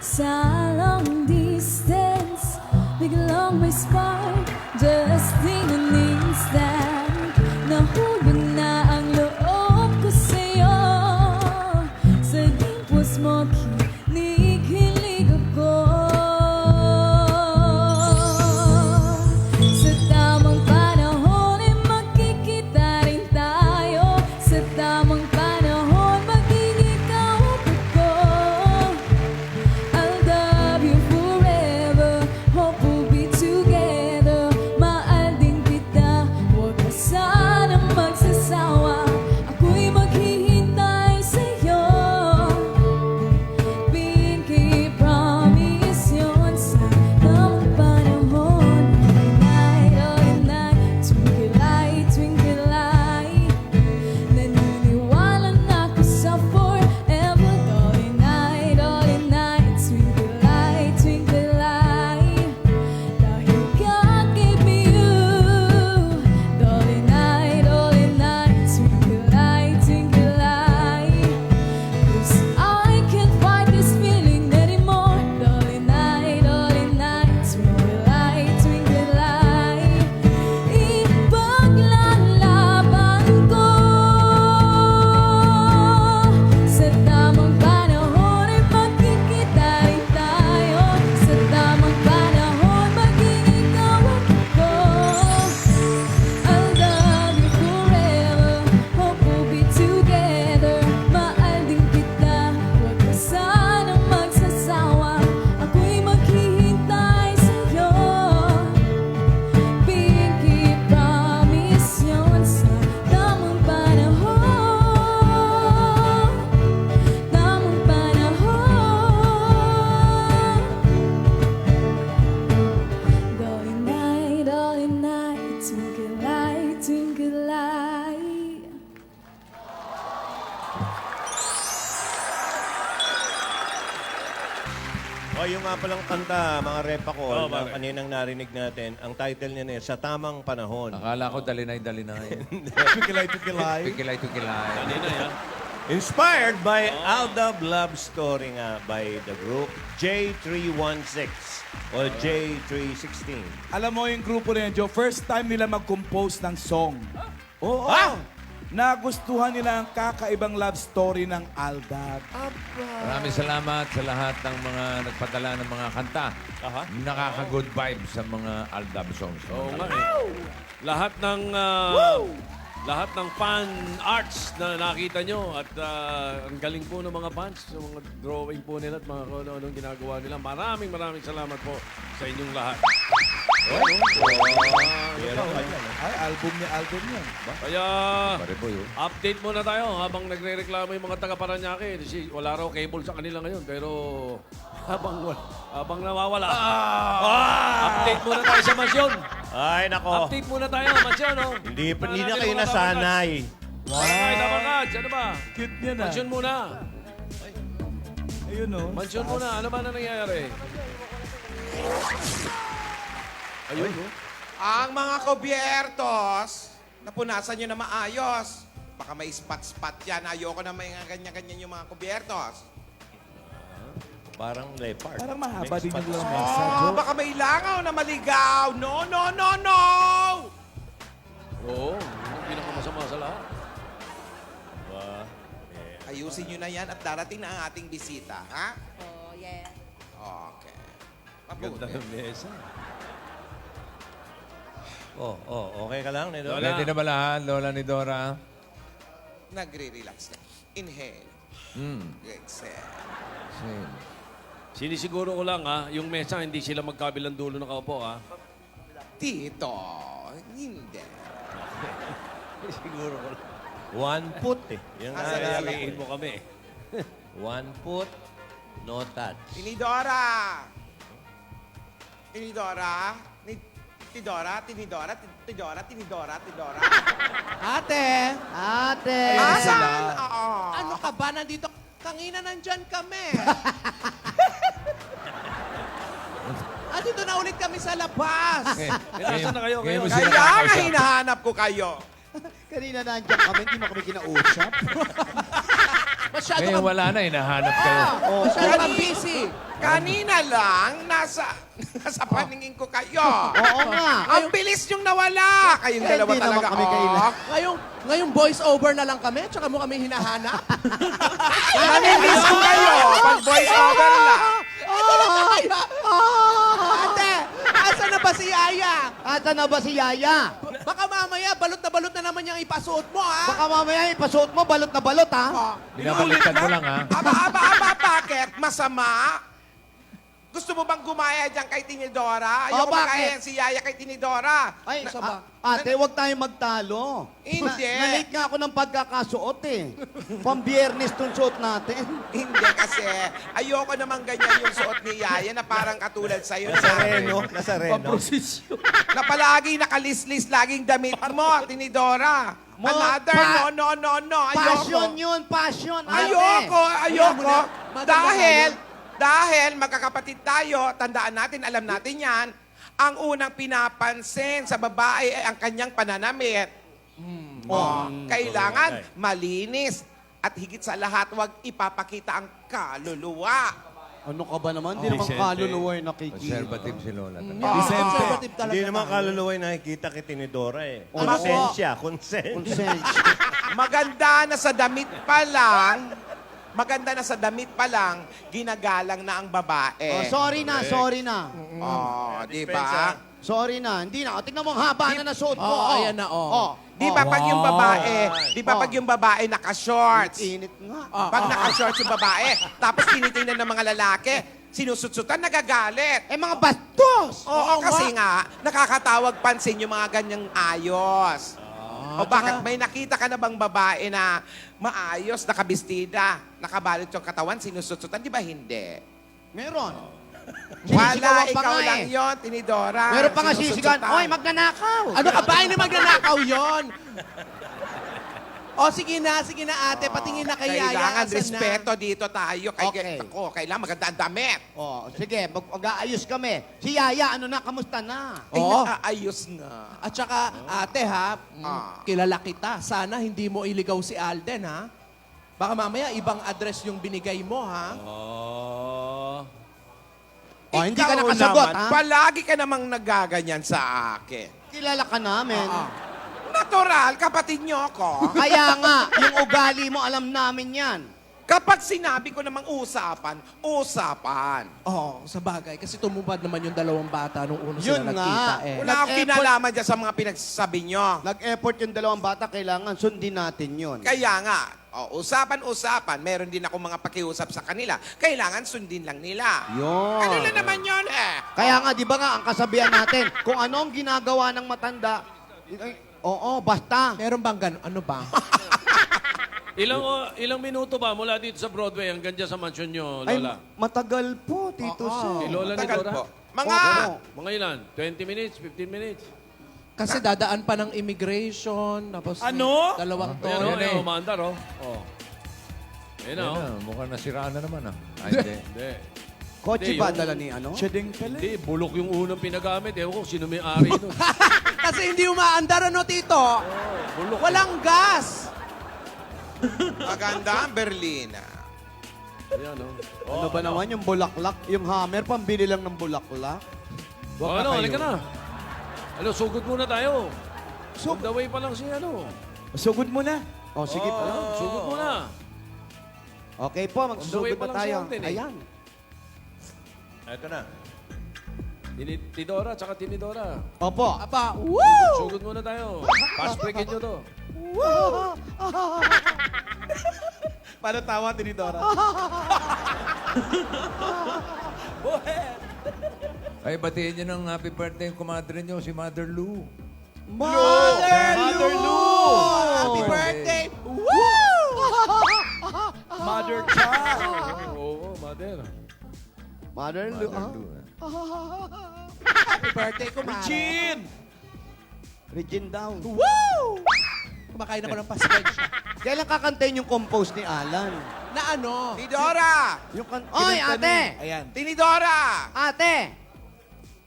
sa long distance. Biglang may spark, just in an instant. Nahulog na ang loob ko sa'yo. Sa dimples mo, kinikilig ako. Sa tamang panahon ay magkikita rin tayo. Sa tamang panahon, magiging kaupit ko. I'll love you forever, hope we'll be together. Mahal din kita, huwag ka sanang magsasawa. Ako'y maghihintay sa'yo. Pinky promise yun sa tamang panahon. Night, all night, twinkle light, twinkle light. Naniniwala na ako sa forever. All night, twinkle light, twinkle light. Dahil God gave me you. All night, twinkle light, twinkle light. 'Cause I can't fight this feeling anymore. All night, twinkle light, twinkle light. Ipaglalaban ko. Sa tamang panahon ay magkikita rin tayo. Sa tamang panahon, magiging kawalan ko. I'll love you forever, hope we'll be together. Mahal din kita, huwag ka sanang magsasawa. Ako'y maghihintay sa'yo. Pinky promise yun sa tamang panahon. Tamang panahon. Dolly night, twinkle light, twinkle light. O, yung nga palang kanta, mga repa ko, Oo, na bakit? kaninang narinig natin, ang title niya na Sa Tamang Panahon. Akala ko dalinay-dalinay. Pikilay. Pikilay-pikilay. Kanina yan. Inspired by Aldab Love Story nga by the group J316 o J316. Alam mo yung grupo na yun, Joe, first time nila mag-compose ng song. Oo. Nagustuhan nila ang kakaibang love story ng Aldab. Maraming salamat sa lahat ng mga nagpadala ng mga kanta. Aha. Nakaka-good vibes sa mga Aldab songs. Oo nga eh. Lahat ng fan arts na nakita nyo at ang galing po ng mga fans, sa mga drawing po nila at mga kung ano-anong ginagawa nila. Maraming salamat po sa inyong lahat. Ay, album yan. Kaya, Pare po yun. update muna tayo habang nagre-reklamo yung mga taga-Paranaque. Kasi wala raw cable sa kanila ngayon. Pero habang nawawala, update muna tayo sa mansyon. Ay, nako. Update muna tayo, mansyon. Oh. Hindi na kayo nasanay. Ay, Dabangats, ano ba? Cute niya na. Mansyon muna. Ayun, no? Mansyon muna. Ano ba na nangyayari? Ayun, no? Ang mga kubiertos, napunasan nyo na maayos. Baka may spot-spot yan. Ayoko na may ganyan-ganyan yung mga kubiertos. Parang leopard. Parang mahaba din yung Mix lamesa, Oh, Joe. baka may langaw na maligaw. No, no, no, no! Oo, yung pinakamasama sa lahat. ba? Ayusin nyo na yan at darating na ang ating bisita, ha? Oh, yeah. Okay. Ganda Mabuti. ng mesa. Okay ka lang, Nido? Lola. Ready na ba lahat, Lola ni Dora? Nagre-relax na. Inhale. Exhale. Same. Sinisiguro ko lang, ha, yung mesa, hindi sila magkabilang dulo nakaupo, ha? Tito, hindi. Siguro ko lang. One foot eh. Yung Asa na Sabihin mo kami. one foot, no touch. Tinidora! Tinidora? Tidora, tinidora, tidora, tinidora, tidora. Ate! Ate! Asan? Oo. Ano ka ba? Nandito, kanina nandyan kami. Dito na ulit kami sa labas. Nasaan na kayo? Ngayon mo Kayo? sila Kaya nga kakausap. hinahanap ko kayo. Kanina nandyan kami, hindi mo kami kinausap. Masyado Ngayon kang, wala na, hinahanap kayo. masyado kang busy. Kanina lang, nasa paningin ko kayo. Oo nga. Ang bilis yung nawala. Kayong dalawa Hindi naman talaga. kami kailan. Ngayong voice over na lang kami, tsaka mo kami hinahanap. Namimiss ko kayo. Pag voice over lang. Ate, asa na ba si Yaya? Asa na ba si Yaya? Baka mamaya, balot na naman yung ipasuot mo, ha? Baka mamaya ipasuot mo, balot na balot, ha? Binabaliktad mo lang, ha? Aba, bakit? Masama? Gusto mo bang gumaya dyan kay Tinidora? Ayoko bakit? makaya si Yaya kay Tinidora. Ay, Saba. ate, huwag tayong magtalo. Hindi. Na-late nga ako ng pagkakasuot, eh. Pambiyernes tong suot natin. Hindi kasi. Ayoko naman ganyan yung suot ni Yaya na parang katulad sa'yo. Nazareno. Nazareno. Na palagi nakalislis laging damit mo, Tinidora. Another, no. Passion Ayoko. yun, passion, ate. Ayoko. Madam, Dahil magkakapatid tayo, tandaan natin, alam natin yan, ang unang pinapansin sa babae ay ang kanyang pananamit. Kailangan malinis. At higit sa lahat, huwag ipapakita ang kaluluwa. Ano ka ba naman? Hindi naman kaluluwa yung nakikita. Conservative si Lola. conservative talaga. Hindi naman tayo. kaluluwa yung nakikita kay Tinidora eh. Oo. Konsensya. Konsensya. Maganda na sa damit pa lang, ginagalang na ang babae. Sorry na. Di ba? Sorry na. Hindi na. Tingnan mo, ang haba na nasuot ko. Ayan na, oh. Di ba pag yung babae, naka-shorts? Init nga. Pag naka-shorts yung babae, tapos tinitingnan ng mga lalaki, sinusutsutan, nagagalit. Eh, mga bastos! Oo, kasi nga, nakakatawag pansin yung mga ganyang ayos. O bakit? May nakita ka na bang babae na maayos, nakabistida, nakabalot yung katawan, sinusutsutan? Di ba hindi? Meron. Wala, Sinisigawan pa ikaw nga lang eh. yon, Tinidora. Meron pa nga sisigan. Sinusutsutan. Oy, magnanakaw! Ano ka ba? Hindi magnanakaw yon. O, sige na, ate. Patingin na kay Yaya. Kailangan Asan respeto dito tayo. Okay. Kailangan maganda ang damit. Sige, mag-aayos kami. Si Yaya, ano na, kamusta na? Ay, Oo. nakaayos nga. At saka, ate ha, kilala kita. Sana hindi mo iligaw si Alden, ha? Baka mamaya ibang address yung binigay mo, ha? Hindi ka Ikaw nakasagot, naman, ha? palagi ka namang nagaganyan sa akin. Kilala ka namin. Natural, kapatid niyo ako. Kaya nga, yung ugali mo, alam namin yan. Kapag sinabi ko namang usapan. Oo, sa bagay. Kasi tumubad naman yung dalawang bata nung una Yun sila nagkita, nga. eh. Wala akong Nag-effort- kinalaman dyan sa mga pinagsasabi niyo. Nag-effort yung dalawang bata, kailangan sundin natin yun. Kaya nga, usapan. Meron din ako mga pakiusap sa kanila. Kailangan sundin lang nila. Yun. Ano na naman yun eh? Kaya nga, di ba nga, ang kasabihan natin, kung ano ang ginagawa ng matanda, basta. Meron bang gano'n? Ano ba? Ilang minuto ba mula dito sa Broadway hanggang dyan sa mansion nyo, Ay, Lola? matagal po, Tito Si Sen. Lola ni Tagal Dora? po. Mga, Mga ilan? 20 minutes? 15 minutes? Kasi dadaan pa ng immigration, tapos Ano? dalawang Ayan o, tono. ayan o, maandar o. Ayan o. Ayan na, mukhang nasiraan na naman, ah. Ay, hindi. Hindi. Kotse Hindi, ba yung- dala ni ano? Siya din pala. Hindi, bulok yung unang pinagamit. Ewan ko, sino may ari nun. Kasi hindi umaandar, ano, Tito? Walang gas. maganda ang Berlina. Ayan o. Ano ba naman yung bulaklak? Yung hammer, pambili lang ng bulaklak? Wag na Ano, kayo. halika na. Ano, sugod muna tayo. On the way pa lang si ano. Sugod mo na. Sige po. Sugod muna. Okay po, On the way magsusugod pa na lang si tayo. Alden, eh. Ayan. Ito na. Tidora, tsaka Tinidora. Opo. Aba, woo! Sugod muna tayo. Fast breakin nyo to. Para tawa, Tinidora. Ay, batiin nyo ng happy birthday yung kumadre nyo, si Mother Lou. Mother Lou! Happy birthday! Woo! Mother child. Oo, mother. Mother Lou, Mother Lou. Happy birthday, kumara. Chin! Regine down. Woo! Kumakain ako ng pasensya. Kailan kakantayin yung compose ni Alan? Na ano? Tinidora! Yung Oy, ate! Ayan. Tinidora! Ate!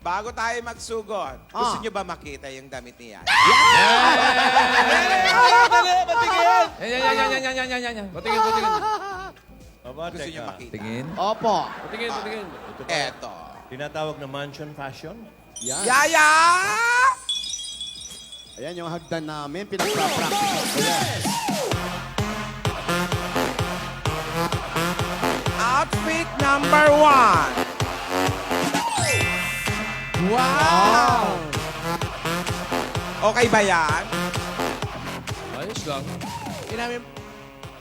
Bago tayo magsugod, gusto niyo ba makita yung damit niya? Yan. Patingin. Aba, Gusto niyo teka. makita? Tingin. Opo. Patingin, patingin. Eto. Tinatawag na mansion fashion? Yan. Yaya! Ayan yung hagdan namin. Pinagpa-practice ko yan. Outfit number 1. Wow! Okay ba yan? Ayos lang. Inamin,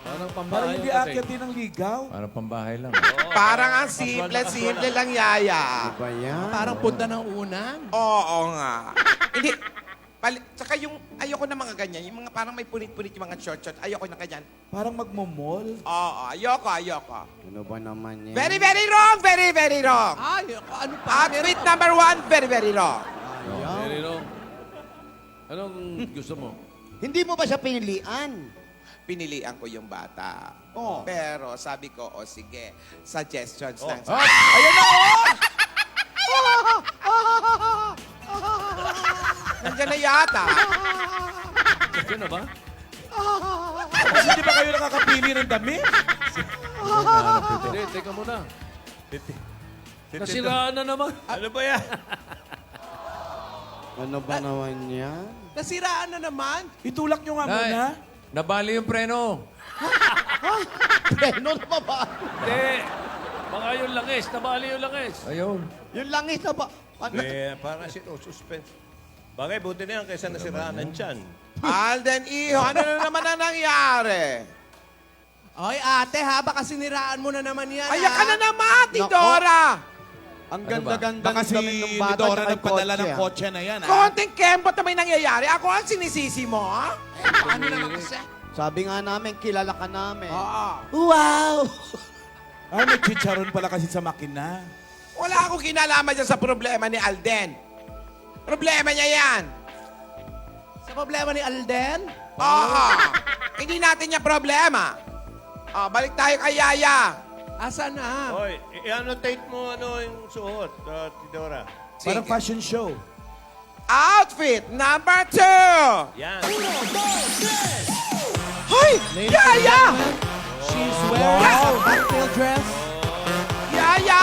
Parang Parang pambahay hindi ang aakyat dating. din ng ligaw. Para pambahay lang. Parang ang simple lang, Yaya. Ba yan? parang punta ng unan. Oo nga. Hindi. Tsaka yung, ayoko na mga ganyan. Yung mga parang may punit-punit yung mga short-short. Ayoko na ganyan. Parang magmomall. Oo, ayoko. Ano ba naman yan? Very, very wrong. Very, very wrong. Ay, ano pa? Outfit number 1, very, very wrong. Very wrong. Anong gusto mo? Hindi mo ba siya pinilian? Pinilian ko yung bata. Oo. Pero sabi ko, o sige, suggestions lang. Ayan na, Nandiyan na yata. Diyan na ba? Kasi hindi ba kayo nakakapili ng damit? Hindi, teka muna. Nasiraan na naman. Ano ba yan? Ano ba naman yan? Nasiraan na naman. Itulak nyo nga Nay, muna. nabali yung preno. Preno na ba ba? Hindi. Baka yung langis. Nabali yung langis. Ayun. Yung langis na ba? Ano? Parang suspense. Bagay, buti na yan kaysa nasiraan ng tiyan. Alden Iho, ano na naman ang nangyari? Ay, ate ha, baka siniraan mo na naman yan. Ayak ka ha? na naman, Nako. Tidora! Ang Ano ba? ganda-ganda Baka ng si damit ng bata Dora tsaka yung nagpadala ng ah. kotse na yan, ha? Konting kembot na may nangyayari. Ako ang sinisisi mo, ha? Ano naman kasi? Sabi nga namin, kilala ka namin. Oo. Wow! Ay, may chicharon pala kasi sa makina. Wala akong kinalaman dyan sa problema ni Alden. Problema niya yan. Sa problema ni Alden? Oo. Hindi natin niya problema. Balik tayo kay Yaya. Asa na? Hoy, i-annotate mo ano yung suot, Tidora. Parang Sige. fashion show. Outfit number 2. Yan. Hoy! Yaya! She's wearing a cocktail dress. Yaya!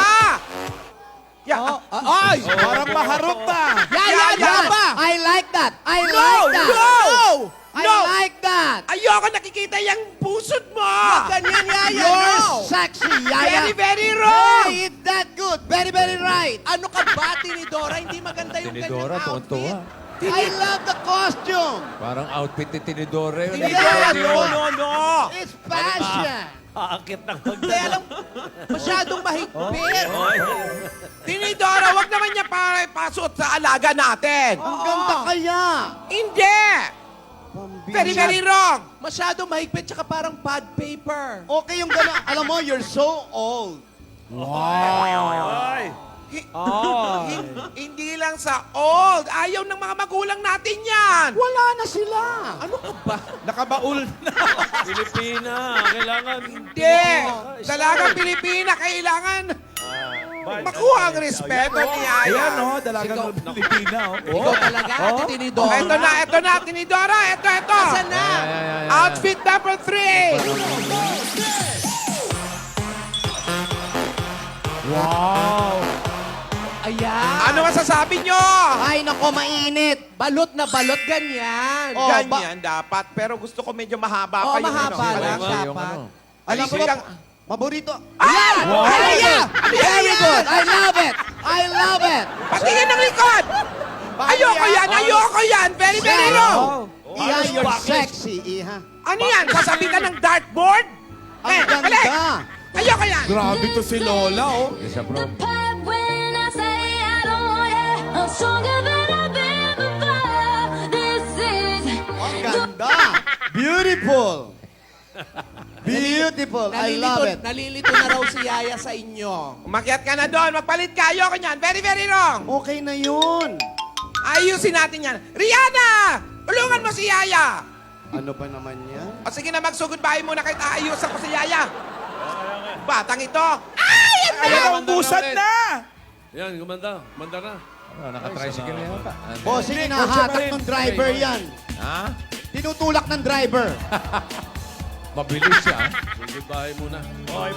Ay! Parang maharap na. Yaya! I like that! I No! like that! No! I No! like that! Ayoko nakikita yung pusod mo! Ganyan, Yaya, You're no! sexy, Yaya! Very, very wrong! Hey, it's that good! Very, very right! Ano ka ba, Tinidora? Hindi maganda yung Tinidora, ganyang outfit. tuwan-tuwa. I love the costume! Parang outfit ni Tinidora yun. Tinidora, Hindi no, yun. no, no! It's fashion! Aakit ng Hindi, alam, masyadong mahigpit. Tinidora, wag naman niya para ipasot sa alaga natin! Ang ganda kaya! Hindi! Very, very wrong! Masyadong mahigpit, tsaka parang pad paper. Okay yung gano'n. Alam mo, you're so old. Ay! Hindi lang sa old. Ayaw ng mga magulang natin yan. Wala na sila. Ano ka ba? Nakabaul na. Pilipina. Kailangan... Hindi. Dalagang Pilipina, kailangan makuha ang respeto ni Ayan, Aya. no? Dalagang Pilipina, oh. Ikaw talaga, Ate Tinidora. Ito na, Tinidora. Ito. Asan na? Outfit number 3. Wow. Ayan. Ano masasabi nyo? Ay, nako, mainit. Balot na balot, ganyan. Oh, Ganyan dapat. Pero gusto ko medyo mahaba Oo, pa yung mahaba ano. lang Yung dapat. ano. Alam ko, Siyang- maborito. Ah! Yaya! Very good. I love it. I love it. Patingin ng likod! Ayoko yan! Very, very wrong! Iha, you're sexy, Iha. Ano yan? Sasabi ka ng dartboard? Ang balik! ganda. Ayoko yan! Grabe to si Lola, oh. Isa from... When I say I don't want it, I'm stronger than I've been before. This is Ang ganda. Beautiful. Beautiful. I love it. Nalilito na raw si Yaya sa inyo. Umakyat ka na doon. Magpalit ka. Ayoko yan. Very, very wrong. Okay na yun. Ayusin natin yan. Rihanna! Tulungan mo si Yaya! Ano ba naman yan? O sige na, magsugod bahay muna kahit aayusan ko si Yaya. Batang ito. Ay! Ayan, ubusan na. Yan, gumanda. Gumanda na. Ano, naka-tricycle na yata. Ano? Bossing, Hindi, hinahatak kotse pa rin. ng driver yan. Ha? Tinutulak ng driver. Mabilis siya. Sugod bahay muna.